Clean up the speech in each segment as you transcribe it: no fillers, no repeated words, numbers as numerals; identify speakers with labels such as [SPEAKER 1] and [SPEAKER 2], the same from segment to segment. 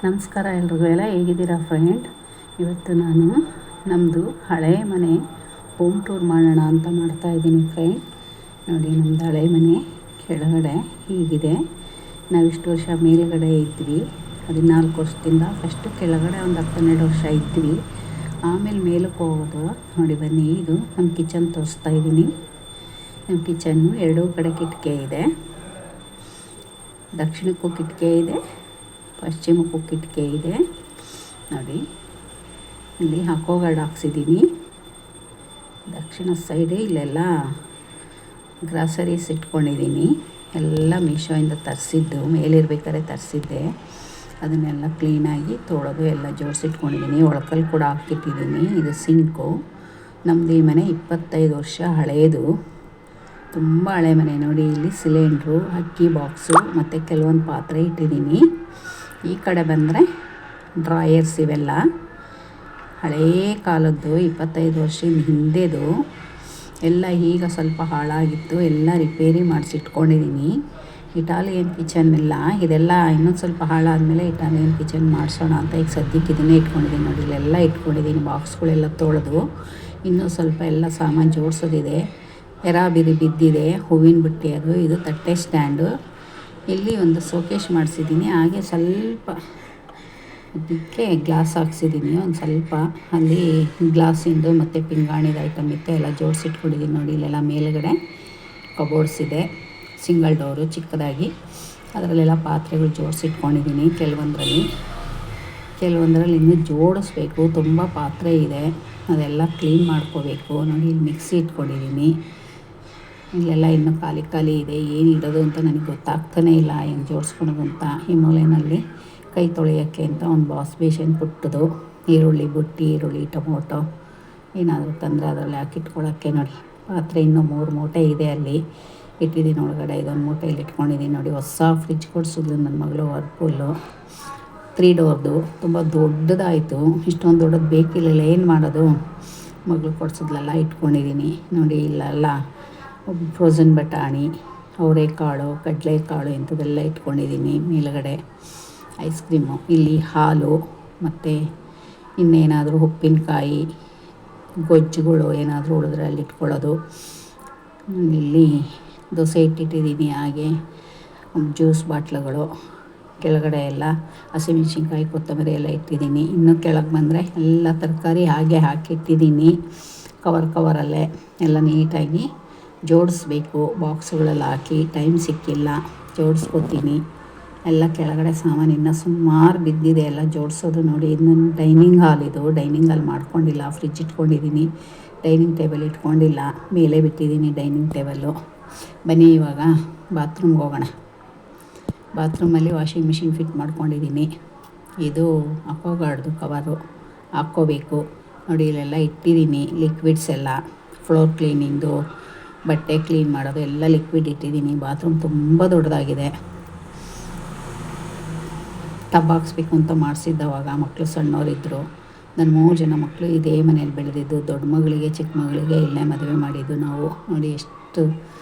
[SPEAKER 1] ನಮಸ್ಕಾರ ಎಲ್ರಿಗೂ. ಎಲ್ಲ ಹೇಗಿದ್ದೀರಾ ಫ್ರೆಂಡ್? ಇವತ್ತು ನಾನು ನಮ್ಮದು ಹಳೆಯ ಮನೆ ಹೋಮ್ ಟೂರ್ ಮಾಡೋಣ ಅಂತ ಮಾಡ್ತಾಯಿದ್ದೀನಿ ಫ್ರೆಂಡ್. ನೋಡಿ, ನಮ್ಮದು ಹಳೆಯ ಮನೆ ಕೆಳಗಡೆ ಹೀಗಿದೆ. ನಾವಿಷ್ಟು ವರ್ಷ ಮೇಲ್ಗಡೆ ಇದ್ವಿ. 14 ವರ್ಷದಿಂದ ಫಸ್ಟು ಕೆಳಗಡೆ ಒಂದು 10-12 ವರ್ಷ ಇದ್ವಿ. ಆಮೇಲೆ ಮೇಲಕ್ಕೆ ಹೋಗೋದು. ನೋಡಿ ಬನ್ನಿ, ಇದು ನಮ್ಮ ಕಿಚನ್ ತೋರಿಸ್ತಾ ಇದ್ದೀನಿ. ನಮ್ಮ ಕಿಚನ್ನು ಎರಡೂ ಕಡೆ ಕಿಟಕಿ ಇದೆ. ದಕ್ಷಿಣಕ್ಕೂ ಕಿಟಕಿ ಇದೆ, ಪಶ್ಚಿಮಕ್ಕೂ ಕಿಟಕಿ ಇದೆ. ನೋಡಿ, ಇಲ್ಲಿ ಅಕ್ವಾಗಾರ್ಡ್ ಹಾಕ್ಸಿದ್ದೀನಿ. ದಕ್ಷಿಣ ಸೈಡೇ ಇಲ್ಲೆಲ್ಲ ಗ್ರಾಸರೀಸ್ ಇಟ್ಕೊಂಡಿದ್ದೀನಿ. ಎಲ್ಲ ಮೀಶೋಯಿಂದ ತರಿಸಿದ್ದು, ಮೇಲಿರ್ಬೇಕಾದ್ರೆ ತರಿಸಿದ್ದೆ. ಅದನ್ನೆಲ್ಲ ಕ್ಲೀನಾಗಿ ತೊಳೆದು ಎಲ್ಲ ಜೋಡಿಸಿಟ್ಕೊಂಡಿದ್ದೀನಿ. ಒಳಕಲ್ಲಿ ಕೂಡ ಹಾಕಿಟ್ಟಿದ್ದೀನಿ. ಇದು ಸಿಂಕು. ನಮ್ಮದು ಈ ಮನೆ 25 ವರ್ಷ ಹಳೆಯದು, ತುಂಬ ಹಳೆ ಮನೆ. ನೋಡಿ, ಇಲ್ಲಿ ಸಿಲಿಂಡ್ರು, ಅಕ್ಕಿ ಬಾಕ್ಸು ಮತ್ತು ಕೆಲವೊಂದು ಪಾತ್ರೆ ಇಟ್ಟಿದ್ದೀನಿ. ಈ ಕಡೆ ಬಂದರೆ ಡ್ರಾಯರ್ಸ್, ಇವೆಲ್ಲ ಹಳೇ ಕಾಲದ್ದು, 25 ವರ್ಷದ ಹಿಂದೆದು. ಎಲ್ಲ ಈಗ ಸ್ವಲ್ಪ ಹಾಳಾಗಿತ್ತು, ಎಲ್ಲ ರಿಪೇರಿ ಮಾಡಿಸಿಟ್ಕೊಂಡಿದ್ದೀನಿ. ಇಟಾಲಿಯನ್ ಕಿಚನ್ ಎಲ್ಲ, ಇದೆಲ್ಲ ಇನ್ನೊಂದು ಸ್ವಲ್ಪ ಹಾಳಾದಮೇಲೆ ಇಟಾಲಿಯನ್ ಕಿಚನ್ ಮಾಡಿಸೋಣ ಅಂತ ಈಗ ಸದ್ಯಕ್ಕೆ ಇದನ್ನೇ ಇಟ್ಕೊಂಡಿದ್ದೀನಿ. ನೋಡಿ, ಇಲ್ಲೆಲ್ಲ ಇಟ್ಕೊಂಡಿದ್ದೀನಿ ಬಾಕ್ಸ್ಗಳೆಲ್ಲ ತೊಳೆದು. ಇನ್ನೂ ಸ್ವಲ್ಪ ಎಲ್ಲ ಸಾಮಾನು ಜೋಡಿಸೋದಿದೆ. ಎರಾಬಿರಿ ಬಿದ್ದಿದೆ, ಹೂವಿನ ಬುಟ್ಟಿ ಅದು. ಇದು ತಟ್ಟೆ ಸ್ಟ್ಯಾಂಡು. ಇಲ್ಲಿ ಒಂದು ಶೋಕೇಶ್ ಮಾಡಿಸಿದ್ದೀನಿ. ಹಾಗೆ ಸ್ವಲ್ಪ ಅದಕ್ಕೆ ಗ್ಲಾಸ್ ಹಾಕ್ಸಿದ್ದೀನಿ. ಒಂದು ಸ್ವಲ್ಪ ಅಲ್ಲಿ ಗ್ಲಾಸಿಂದು ಮತ್ತು ಪಿಂಗಾಣಿದ ಐಟಮ್ ಇತ್ತು, ಎಲ್ಲ ಜೋಡಿಸಿಟ್ಕೊಂಡಿದ್ದೀನಿ. ನೋಡಿ, ಇಲ್ಲೆಲ್ಲ ಮೇಲುಗಡೆ ಕಬೋರ್ಡ್ಸ್ ಇದೆ, ಸಿಂಗಲ್ ಡೋರು ಚಿಕ್ಕದಾಗಿ. ಅದರಲ್ಲೆಲ್ಲ ಪಾತ್ರೆಗಳು ಜೋಡಿಸಿಟ್ಕೊಂಡಿದ್ದೀನಿ. ಕೆಲವೊಂದರಲ್ಲಿ ಇನ್ನೂ ಜೋಡಿಸ್ಬೇಕು, ತುಂಬ ಪಾತ್ರೆ ಇದೆ, ಅದೆಲ್ಲ ಕ್ಲೀನ್ ಮಾಡ್ಕೋಬೇಕು. ನೋಡಿ, ಇಲ್ಲಿ ಮಿಕ್ಸಿ ಇಟ್ಕೊಂಡಿದ್ದೀನಿ. ಇಲ್ಲೆಲ್ಲ ಇನ್ನೂ ಖಾಲಿ ಇದೆ. ಏನು ಇಡೋದು ಅಂತ ನನಗೆ ಗೊತ್ತಾಗ್ತಾನೇ ಇಲ್ಲ, ಹೆಂಗೆ ಜೋಡಿಸ್ಕೊಳೋದು ಅಂತ. ಈ ಮೂಲೆಯಲ್ಲಿ ಕೈ ತೊಳೆಯೋಕ್ಕೆ ಅಂತ ಒಂದು ವಾಶ್ ಬೇಷನ್ ಪುಟ್ಟದು. ಈರುಳ್ಳಿ ಬುಟ್ಟಿ, ಈರುಳ್ಳಿ, ಟೊಮೊಟೊ ಏನಾದರೂ ತಂದರೆ ಅದರಲ್ಲಿ ಹಾಕಿಟ್ಕೊಳ್ಳೋಕ್ಕೆ. ನೋಡಿ, ಪಾತ್ರೆ ಇನ್ನೂ 3 ಮೂಟೆ ಇದೆ, ಅಲ್ಲಿ ಇಟ್ಟಿದ್ದೀನಿ. ಒಳಗಡೆ ಇದೊಂದು ಮೂಟೆ ಇಲ್ಲಿ ಇಟ್ಕೊಂಡಿದ್ದೀನಿ. ನೋಡಿ, ಹೊಸ ಫ್ರಿಜ್ ಕೊಡಿಸಿದ್ಲು ನನ್ನ ಮಗಳು, ವರ್ಪೂಲು 3 ಡೋರ್ದು. ತುಂಬ ದೊಡ್ಡದಾಯಿತು. ಇಷ್ಟೊಂದು ದೊಡ್ಡದು ಬೇಕಿಲ್ಲ, ಏನು ಮಾಡೋದು. ಮಗಳು ಕೊಡಿಸಿದ್ಲೆಲ್ಲ ಇಟ್ಕೊಂಡಿದ್ದೀನಿ. ನೋಡಿ, ಇಲ್ಲೆಲ್ಲ ಫ್ರೋಝನ್ ಬಟಾಣಿ, ಅವರೆಕಾಳು, ಕಡಲೆಕಾಳು ಇಂಥದ್ದೆಲ್ಲ ಇಟ್ಕೊಂಡಿದ್ದೀನಿ. ಮೇಲುಗಡೆ ಐಸ್ ಕ್ರೀಮು, ಇಲ್ಲಿ ಹಾಲು ಮತ್ತು ಇನ್ನೇನಾದರೂ ಉಪ್ಪಿನಕಾಯಿ, ಗೊಜ್ಜುಗಳು ಏನಾದರೂ ಉಳಿದ್ರೆ ಅಲ್ಲಿ ಇಟ್ಕೊಳ್ಳೋದು. ಇಲ್ಲಿ ದೋಸೆ ಇಟ್ಟಿದ್ದೀನಿ. ಹಾಗೆ ಜ್ಯೂಸ್ ಬಾಟ್ಲುಗಳು, ಕೆಳಗಡೆ ಎಲ್ಲ ಹಸಿಮೆಣ್ಸಿನ್ಕಾಯಿ, ಕೊತ್ತಂಬರಿ ಎಲ್ಲ ಇಟ್ಟಿದ್ದೀನಿ. ಇನ್ನು ಕೆಳಗೆ ಬಂದರೆ ಎಲ್ಲ ತರಕಾರಿ ಹಾಗೆ ಹಾಕಿಟ್ಟಿದ್ದೀನಿ. ಕವರಲ್ಲೇ ಎಲ್ಲ ನೀಟಾಗಿ ಜೋಡಿಸ್ಬೇಕು. ಬಾಕ್ಸುಗಳಲ್ಲಿ ಹಾಕಿ ಟೈಮ್ ಸಿಕ್ಕಿಲ್ಲ, ಜೋಡಿಸ್ಕೊತೀನಿ. ಎಲ್ಲ ಕೆಳಗಡೆ ಸಾಮಾನು ಇನ್ನೂ ಸುಮಾರು ಬಿದ್ದಿದೆ, ಎಲ್ಲ ಜೋಡಿಸೋದು. ನೋಡಿ, ಇದು ನನ್ನ ಡೈನಿಂಗ್ ಹಾಲ್. ಇದು ಡೈನಿಂಗ್ ಹಾಲ್ ಮಾಡ್ಕೊಂಡಿಲ್ಲ, ಫ್ರಿಜ್ ಇಟ್ಕೊಂಡಿದ್ದೀನಿ. ಡೈನಿಂಗ್ ಟೇಬಲ್ ಇಟ್ಕೊಂಡಿಲ್ಲ, ಮೇಲೆ ಬಿಟ್ಟಿದ್ದೀನಿ ಡೈನಿಂಗ್ ಟೇಬಲ್ಲು. ಬನ್ನಿ ಇವಾಗ ಬಾತ್ರೂಮ್ಗೆ ಹೋಗೋಣ. ಬಾತ್ರೂಮಲ್ಲಿ ವಾಷಿಂಗ್ ಮಿಷಿನ್ ಫಿಟ್ ಮಾಡ್ಕೊಂಡಿದ್ದೀನಿ. ಇದು ಅಕ್ವಾಗಾರ್ಡ್ದು ಕವರು ಹಾಕ್ಕೋಬೇಕು. ನೋಡಿ, ಇಲ್ಲೆಲ್ಲ ಇಟ್ಟಿದ್ದೀನಿ ಲಿಕ್ವಿಡ್ಸ್ ಎಲ್ಲ, ಫ್ಲೋರ್ ಕ್ಲೀನಿಂಗು, ಬಟ್ಟೆ ಕ್ಲೀನ್ ಮಾಡೋದು ಎಲ್ಲ ಲಿಕ್ವಿಡ್ ಇಟ್ಟಿದ್ದೀನಿ. ಬಾತ್ರೂಮ್ ತುಂಬ ದೊಡ್ಡದಾಗಿದೆ. ಟಬ್ ಹಾಕ್ಸ್ಬೇಕು ಅಂತ ಮಾಡಿಸಿದ್ದವಾಗ ಮಕ್ಕಳು ಸಣ್ಣವರಿದ್ದರು. ನನ್ನ 3 ಜನ ಮಕ್ಕಳು ಇದೇ ಮನೇಲಿ ಬೆಳೆದಿದ್ದು. ದೊಡ್ಡ ಮಗಳಿಗೆ, ಚಿಕ್ಕ ಮಗಳಿಗೆ ಇಲ್ಲೇ ಮದುವೆ ಮಾಡಿದ್ದು ನಾವು. ನೋಡಿ, ಎಷ್ಟು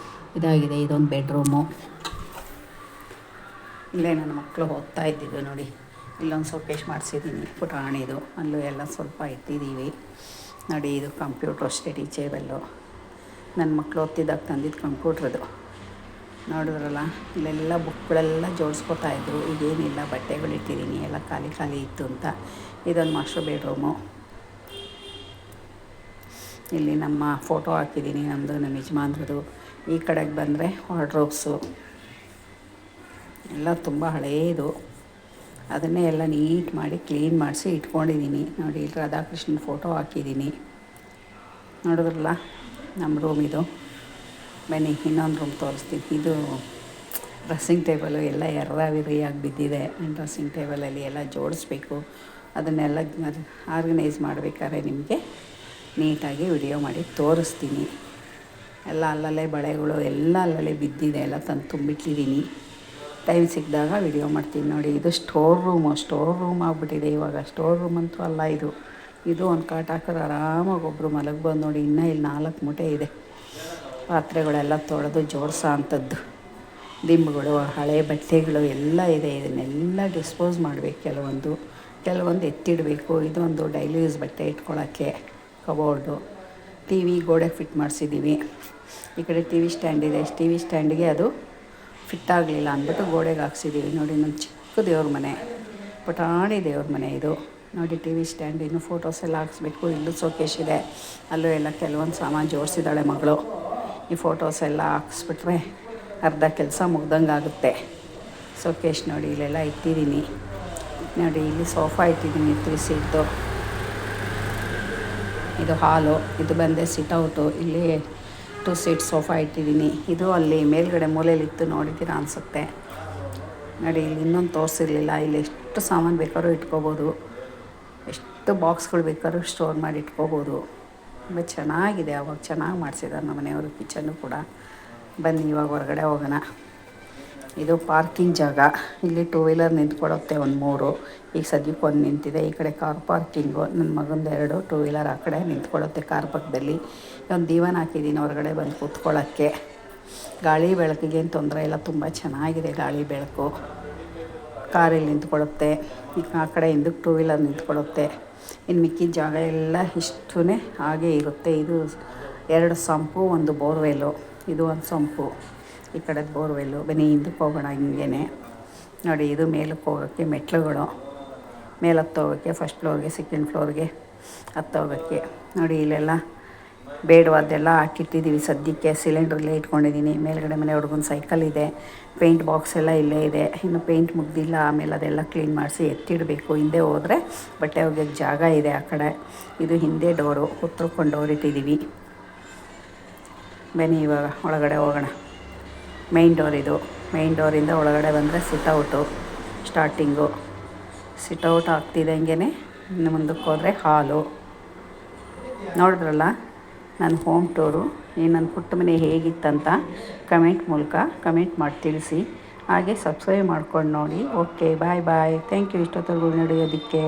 [SPEAKER 1] ಇದಾಗಿದೆ. ಇದೊಂದು ಬೆಡ್ರೂಮು. ಇಲ್ಲೇ ನನ್ನ ಮಕ್ಕಳು ಓದ್ತಾ ಇದ್ದಿದ್ದು. ನೋಡಿ, ಇಲ್ಲೊಂದು ಶೋಕೇಶ್ ಮಾಡಿಸಿದ್ದೀನಿ ಪುಟಾಣಿದು, ಅಲ್ಲೂ ಎಲ್ಲ ಸ್ವಲ್ಪ ಇಟ್ಟಿದ್ದೀವಿ. ನೋಡಿ, ಇದು ಕಂಪ್ಯೂಟ್ರ್ ಸ್ಟಡಿ ಟೇಬಲ್ಲು, ನನ್ನ ಮಕ್ಕಳು ಓದ್ತಿದ್ದಾಗ ತಂದಿದ್ದು ಕಂಪ್ಯೂಟ್ರದು. ನೋಡಿದ್ರಲ್ಲ, ಇಲ್ಲೆಲ್ಲ ಬುಕ್ಗಳೆಲ್ಲ ಜೋಡಿಸ್ಕೊತಾಯಿದ್ರು. ಈಗೇನಿಲ್ಲ, ಬಟ್ಟೆಗಳು ಇಟ್ಟಿದ್ದೀನಿ, ಎಲ್ಲ ಖಾಲಿ ಇತ್ತು ಅಂತ. ಇದೊಂದು ಮಾಸ್ಟರ್ ಬೆಡ್ರೂಮು. ಇಲ್ಲಿ ನಮ್ಮ ಫೋಟೋ ಹಾಕಿದ್ದೀನಿ, ನಮ್ಮದು, ನಮ್ಮ ಯಜಮಾನ್ರದ್ದು. ಈ ಕಡೆಗೆ ಬಂದರೆ ವಾರ್ಡ್ರೋಬ್ಸು ಎಲ್ಲ ತುಂಬ ಹಳೆಯದು. ಅದನ್ನೇ ಎಲ್ಲ ನೀಟ್ ಮಾಡಿ ಕ್ಲೀನ್ ಮಾಡಿಸಿ ಇಟ್ಕೊಂಡಿದ್ದೀನಿ. ನೋಡಿ, ಇಲ್ಲಿ ರಾಧಾಕೃಷ್ಣನ ಫೋಟೋ ಹಾಕಿದ್ದೀನಿ. ನೋಡಿದ್ರಲ್ಲ, ನಮ್ಮ ರೂಮ್ ಇದು. ಬನ್ನಿ ಇನ್ನೊಂದು ರೂಮ್ ತೋರಿಸ್ತೀನಿ. ಇದು ಡ್ರೆಸ್ಸಿಂಗ್ ಟೇಬಲು ಎಲ್ಲ ಎರ್ರಾವಿರಿಯಾಗಿ ಬಿದ್ದಿದೆ. ಡ್ರೆಸ್ಸಿಂಗ್ ಟೇಬಲಲ್ಲಿ ಎಲ್ಲ ಜೋಡಿಸ್ಬೇಕು. ಅದನ್ನೆಲ್ಲ ಆರ್ಗನೈಸ್ ಮಾಡಬೇಕಾದ್ರೆ ನಿಮಗೆ ನೀಟಾಗಿ ವಿಡಿಯೋ ಮಾಡಿ ತೋರಿಸ್ತೀನಿ. ಎಲ್ಲ ಅಲ್ಲಲ್ಲೇ ಬಳೆಗಳು ಎಲ್ಲ ಅಲ್ಲಲ್ಲೇ ಬಿದ್ದಿದೆ, ಎಲ್ಲ ತಂದು ತುಂಬಿಟ್ಟಿದ್ದೀನಿ. ಟೈಮ್ ಸಿಕ್ಕಿದಾಗ ವಿಡಿಯೋ ಮಾಡ್ತೀನಿ. ನೋಡಿ, ಇದು ಸ್ಟೋರ್ ರೂಮ್ ಆಗಿಬಿಟ್ಟಿದೆ ಇವಾಗ. ಸ್ಟೋರ್ ರೂಮ್ ಅಂತೂ ಅಲ್ಲ ಇದು. ಇದು ಒಂದು ಕಾಟ್ ಹಾಕಿದ್ರೆ ಆರಾಮಾಗಿ ಒಬ್ಬರು ಮಲಗ್ಬೋದು. ನೋಡಿ, ಇನ್ನೂ ಇಲ್ಲಿ 4 ಮೂಟೆ ಇದೆ ಪಾತ್ರೆಗಳೆಲ್ಲ ತೊಳೆದು ಜೋಡಿಸೋ ಅಂಥದ್ದು. ದಿಂಬುಗಳು, ಹಳೆ ಬಟ್ಟೆಗಳು ಎಲ್ಲ ಇದೆ. ಇದನ್ನೆಲ್ಲ ಡಿಸ್ಪೋಸ್ ಮಾಡಬೇಕು. ಕೆಲವೊಂದು ಎತ್ತಿಡಬೇಕು. ಇದೊಂದು ಡೈಲಿ ಯೂಸ್ ಬಟ್ಟೆ ಇಟ್ಕೊಳ್ಳೋಕ್ಕೆ ಕಬೋರ್ಡು. ಟಿ ವಿ ಗೋಡೆಗೆ ಫಿಟ್ ಮಾಡಿಸಿದ್ದೀವಿ. ಈ ಕಡೆ ಟಿ ವಿ ಸ್ಟ್ಯಾಂಡ್ ಇದೆ. ಟಿ ವಿ ಸ್ಟ್ಯಾಂಡಿಗೆ ಅದು ಫಿಟ್ ಆಗಲಿಲ್ಲ ಅಂದ್ಬಿಟ್ಟು ಗೋಡೆಗೆ ಹಾಕ್ಸಿದ್ದೀವಿ. ನೋಡಿ, ನಮ್ಮ ಚಿಕ್ಕ ದೇವ್ರ ಮನೆ, ಪುಟಾಣಿ ದೇವ್ರ ಮನೆ ಇದು. ನೋಡಿ, ಟಿ ವಿ ಸ್ಟ್ಯಾಂಡ್, ಇನ್ನು ಫೋಟೋಸ್ ಎಲ್ಲ ಹಾಕ್ಸ್ಬೇಕು. ಇಲ್ಲೂ ಶೋಕೇಶ್ ಇದೆ, ಅಲ್ಲೂ ಎಲ್ಲ ಕೆಲವೊಂದು ಸಾಮಾನು ಜೋಡಿಸಿದ್ದಾಳೆ ಮಗಳು. ಈ ಫೋಟೋಸ್ ಎಲ್ಲ ಹಾಕ್ಸ್ಬಿಟ್ರೆ ಅರ್ಧ ಕೆಲಸ ಮುಗ್ದಂಗೆ ಆಗುತ್ತೆ. ಶೋಕೇಶ್ ನೋಡಿ, ಇಲ್ಲೆಲ್ಲ ಇಟ್ಟಿದ್ದೀನಿ. ನೋಡಿ, ಇಲ್ಲಿ ಸೋಫಾ ಇಟ್ಟಿದ್ದೀನಿ 3 ಸೀಟ್ದು. ಇದು ಹಾಲು, ಇದು ಬಂದೆ ಸಿಟ್ಔಟು. ಇಲ್ಲಿ 2 ಸೀಟ್ ಸೋಫಾ ಇಟ್ಟಿದ್ದೀನಿ. ಇದು ಅಲ್ಲಿ ಮೇಲ್ಗಡೆ ಮೂಲೆಯಲ್ಲಿತ್ತು, ನೋಡಿದ್ದೀರಾ ಅನಿಸುತ್ತೆ. ನೋಡಿ, ಇಲ್ಲಿ ಇನ್ನೊಂದು ತೋರಿಸಿರಲಿಲ್ಲ. ಇಲ್ಲಿ ಎಷ್ಟು ಸಾಮಾನು ಬೇಕಾದ್ರೂ ಇಟ್ಕೋಬೋದು, ಎಷ್ಟು ಬಾಕ್ಸ್ಗಳು ಬೇಕಾದ್ರೂ ಸ್ಟೋರ್ ಮಾಡಿ ಇಟ್ಕೋಬೋದು. ತುಂಬ ಚೆನ್ನಾಗಿದೆ. ಅವಾಗ ಚೆನ್ನಾಗಿ ಮಾಡಿಸಿದ್ದಾರೆ ನಮ್ಮ ಮನೆಯವರು. ಕಿಚನ್ನು ಕೂಡ. ಬನ್ನಿ ಇವಾಗ ಹೊರಗಡೆ ಹೋಗೋಣ. ಇದು ಪಾರ್ಕಿಂಗ್ ಜಾಗ. ಇಲ್ಲಿ 2 ವೀಲರ್ ನಿಂತ್ಕೊಳ್ಳುತ್ತೆ, ಒಂದು 3. ಈಗ ಸದ್ಯಕ್ಕೆ ಒಂದು ನಿಂತಿದೆ. ಈ ಕಡೆ ಕಾರ್ ಪಾರ್ಕಿಂಗು. ನನ್ನ ಮಗಂದು 2 2 ವೀಲರ್ ಆ ಕಡೆ ನಿಂತ್ಕೊಳ್ಳುತ್ತೆ ಕಾರ್ ಪಕ್ಕದಲ್ಲಿ. ಒಂದು ದೀವಾನ ಹಾಕಿದ್ದೀನಿ ಹೊರಗಡೆ ಬಂದು ಕೂತ್ಕೊಳ್ಳೋಕ್ಕೆ. ಗಾಳಿ ಬೆಳಕಿಗೇನು ತೊಂದರೆ ಇಲ್ಲ, ತುಂಬ ಚೆನ್ನಾಗಿದೆ ಗಾಳಿ ಬೆಳಕು. ಕಾರಲ್ಲಿ ನಿಂತ್ಕೊಳ್ಳುತ್ತೆ. ಈಗ ಆ ಕಡೆ ಹಿಂದಕ್ಕೆ 2 ವೀಲರ್ ನಿಂತ್ಕೊಳ್ಳುತ್ತೆ. ಇನ್ನು ಮಿಕ್ಕಿದ ಜಾಗ ಎಲ್ಲ ಇಷ್ಟೂ ಹಾಗೇ ಇರುತ್ತೆ. ಇದು 2 ಸಂಪು, ಒಂದು ಬೋರ್ವೆಲ್ಲು. ಇದು ಒಂದು ಸಂಪು, ಈ ಕಡೆದು ಬೋರ್ವೆಲ್ಲು. ಬನ್ನಿ ಹಿಂದಕ್ಕೆ ಹೋಗೋಣ. ಹಿಂಗೇ ನೋಡಿ, ಇದು ಮೇಲಕ್ಕೆ ಹೋಗೋಕ್ಕೆ ಮೆಟ್ಲುಗಳು. ಮೇಲೆ ಹತ್ತೋಗೋಕ್ಕೆ, ಫಸ್ಟ್ ಫ್ಲೋರ್ಗೆ, ಸೆಕೆಂಡ್ ಫ್ಲೋರ್ಗೆ ಹತ್ತೋಗೋಕ್ಕೆ. ನೋಡಿ, ಇಲ್ಲೆಲ್ಲ ಬೇಡವಾದ್ದೆಲ್ಲ ಹಾಕಿಟ್ಟಿದ್ದೀವಿ ಸದ್ಯಕ್ಕೆ. ಸಿಲಿಂಡ್ರಲ್ಲೇ ಇಟ್ಕೊಂಡಿದ್ದೀನಿ. ಮೇಲ್ಗಡೆ ಮನೆ ಹುಡುಗನ ಸೈಕಲ್ ಇದೆ. ಪೇಂಟ್ ಬಾಕ್ಸ್ ಎಲ್ಲ ಇಲ್ಲೇ ಇದೆ. ಇನ್ನು ಪೇಂಟ್ ಮುಗ್ದಿಲ್ಲ. ಆಮೇಲೆ ಅದೆಲ್ಲ ಕ್ಲೀನ್ ಮಾಡಿಸಿ ಎತ್ತಿಡಬೇಕು. ಹಿಂದೆ ಹೋದರೆ ಬಟ್ಟೆ ಒಗೆಯೋಕ್ಕೆ ಜಾಗ ಇದೆ ಆ ಕಡೆ. ಇದು ಹಿಂದೆ ಡೋರು, ಉತ್ತರಕ್ಕೊಂದು ಡೋರ್ ಇಟ್ಟಿದ್ದೀವಿ. ಬನ್ನಿ ಇವಾಗ ಒಳಗಡೆ ಹೋಗೋಣ. ಮೇಯ್ನ್ ಡೋರ್ ಇದು. ಮೇಯ್ನ್ ಡೋರಿಂದ ಒಳಗಡೆ ಬಂದರೆ ಸಿಟ್ಔಟು ಸ್ಟಾರ್ಟಿಂಗು. ಸಿಟ್ಔಟ್ ಆಗ್ತಿದ್ದಂಗೆ ಇನ್ನು ಮುಂದಕ್ಕೆ ಹೋದರೆ ಹಾಲು. ನೋಡಿದ್ರಲ್ಲ ನನ್ನ ಹೋಮ್ ಟೂರು. ಈ ನನ್ನ ಪುಟ್ಟ ಮನೆ ಹೇಗಿತ್ತಂತ ಕಮೆಂಟ್ ಮೂಲಕ ಕಮೆಂಟ್ ಮಾಡಿ ತಿಳಿಸಿ. ಹಾಗೆ ಸಬ್ಸ್ಕ್ರೈಬ್ ಮಾಡ್ಕೊಂಡು ನೋಡಿ. Okay, bye bye. Thank you ಇಷ್ಟೊತ್ತವರೆಗೂ ನಡೆಯೋದಕ್ಕೆ.